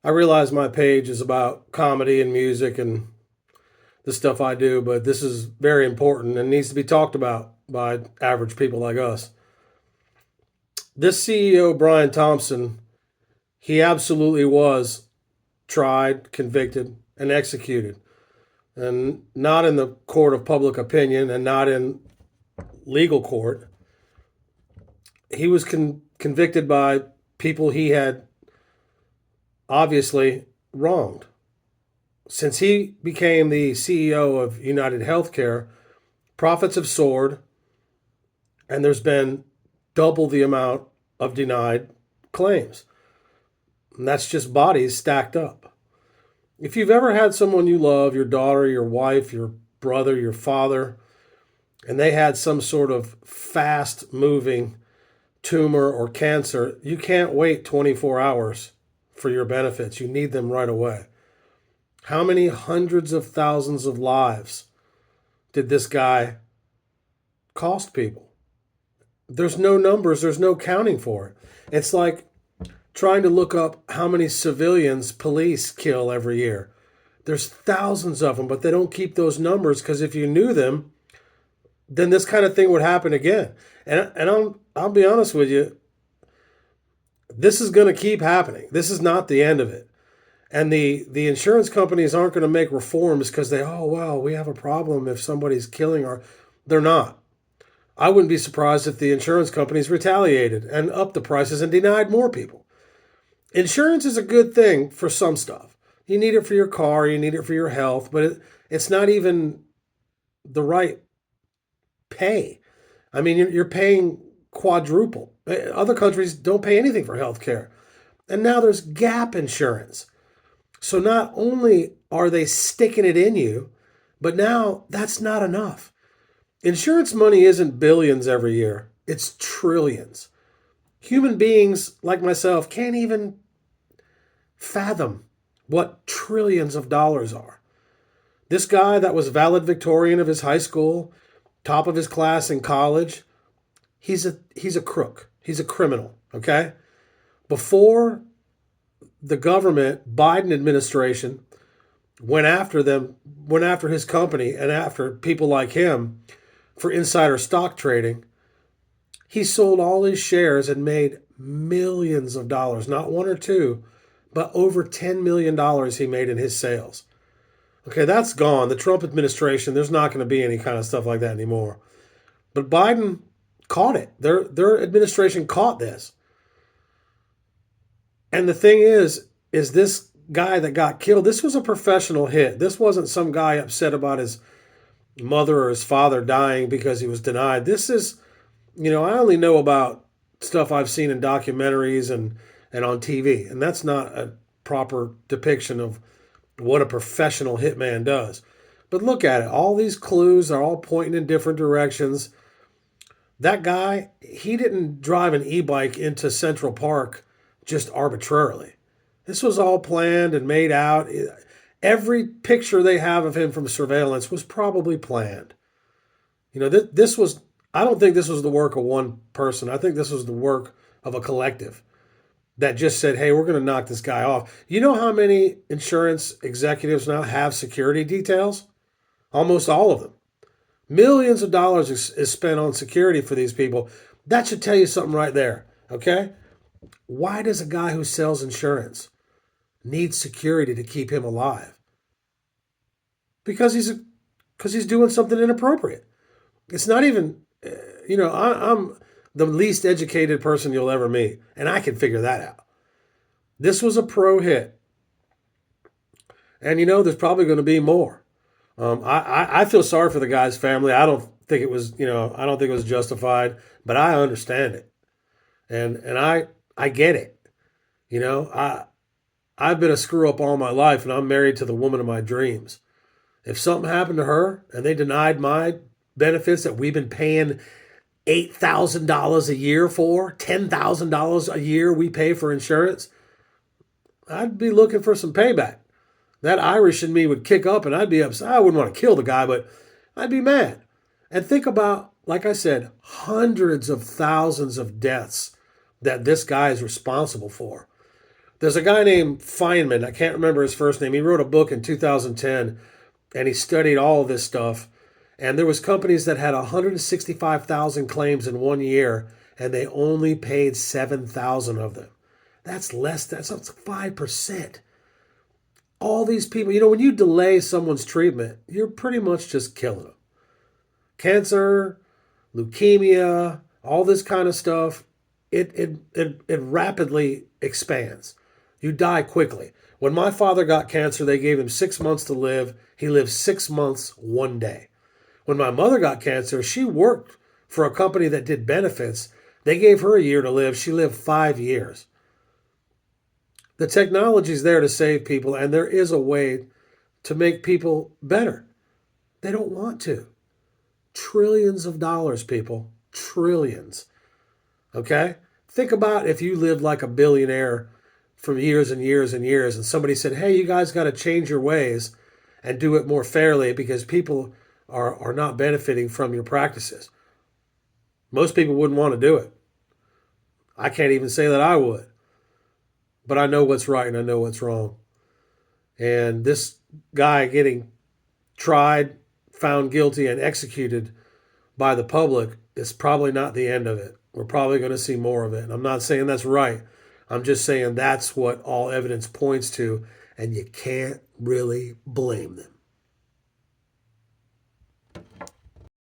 I realize my page is about comedy and music and the stuff I do, but this is very important and needs to be talked about by average people like us. This CEO, Brian Thompson, he absolutely was tried, convicted, and executed. And not in the court of public opinion and not in legal court. He was convicted by people he had obviously wronged. Since he became the CEO of United Healthcare, profits have soared, and there's been double the amount of denied claims. And that's just bodies stacked up. If you've ever had someone you love, your daughter, your wife, your brother, your father, and they had some sort of fast moving tumor or cancer, you can't wait 24 hours for your benefits. You need them right away. How many hundreds of thousands of lives did this guy cost people? There's no numbers, there's no counting for it. It's like trying to look up how many civilians police kill every year. There's thousands of them, but they don't keep those numbers because if you knew them, then this kind of thing would happen again. And I'll be honest with you, this is going to keep happening. This is not the end of it. And the insurance companies aren't going to make reforms because we have a problem if somebody's killing our. They're not. I wouldn't be surprised if the insurance companies retaliated and upped the prices and denied more people. Insurance is a good thing for some stuff. You need it for your car, you need it for your health, but it's not even the right pay. I mean, you're paying quadruple. Other countries don't pay anything for health care. And now there's gap insurance. So not only are they sticking it in you, but now that's not enough. Insurance money isn't billions every year, it's trillions. Human beings like myself can't even fathom what trillions of dollars are. This guy that was valedictorian of his high school, top of his class in college, he's a crook. He's a criminal, okay? Before the government, Biden administration, went after his company and after people like him for insider stock trading, he sold all his shares and made millions of dollars, not one or two, but over $10 million he made in his sales. Okay, that's gone. The Trump administration, there's not going to be any kind of stuff like that anymore. But Biden caught it. Their administration caught this. And the thing is this guy that got killed, this was a professional hit. This wasn't some guy upset about his mother or his father dying because he was denied. This is, I only know about stuff I've seen in documentaries and on TV, and that's not a proper depiction of what a professional hitman does. But look at it. All these clues are all pointing in different directions. That guy, he didn't drive an e-bike into Central Park just arbitrarily. This was all planned and made out. Every picture they have of him from surveillance was probably planned. This was, I don't think this was the work of one person. I think this was the work of a collective that just said, hey, we're going to knock this guy off. You know how many insurance executives now have security details? Almost all of them. Millions of dollars is spent on security for these people. That should tell you something right there, okay? Why does a guy who sells insurance need security to keep him alive? Because he's doing something inappropriate. It's not even, I'm the least educated person you'll ever meet, and I can figure that out. This was a pro hit. And there's probably going to be more. I feel sorry for the guy's family. I don't think it was, I don't think it was justified, but I understand it. And I get it. I've been a screw up all my life and I'm married to the woman of my dreams. If something happened to her and they denied my benefits that we've been paying $8,000 a year for, $10,000 a year we pay for insurance, I'd be looking for some payback. That Irish in me would kick up and I'd be upset. I wouldn't want to kill the guy, but I'd be mad. And think about, like I said, hundreds of thousands of deaths that this guy is responsible for. There's a guy named Feynman. I can't remember his first name. He wrote a book in 2010 and he studied all of this stuff. And there was companies that had 165,000 claims in 1 year and they only paid 7,000 of them. That's less. That's 5%. All these people, when you delay someone's treatment, you're pretty much just killing them. Cancer, leukemia, all this kind of stuff, it rapidly expands. You die quickly. When my father got cancer, they gave him 6 months to live. He lived 6 months, 1 day. When my mother got cancer, she worked for a company that did benefits. They gave her a year to live. She lived 5 years. The technology's there to save people, and there is a way to make people better. They don't want to. Trillions of dollars, people. Trillions. Okay? Think about if you lived like a billionaire for years and years and years, and somebody said, hey, you guys got to change your ways and do it more fairly because people are not benefiting from your practices. Most people wouldn't want to do it. I can't even say that I would. But I know what's right and I know what's wrong. And this guy getting tried, found guilty, and executed by the public is probably not the end of it. We're probably going to see more of it. And I'm not saying that's right. I'm just saying that's what all evidence points to, and you can't really blame them.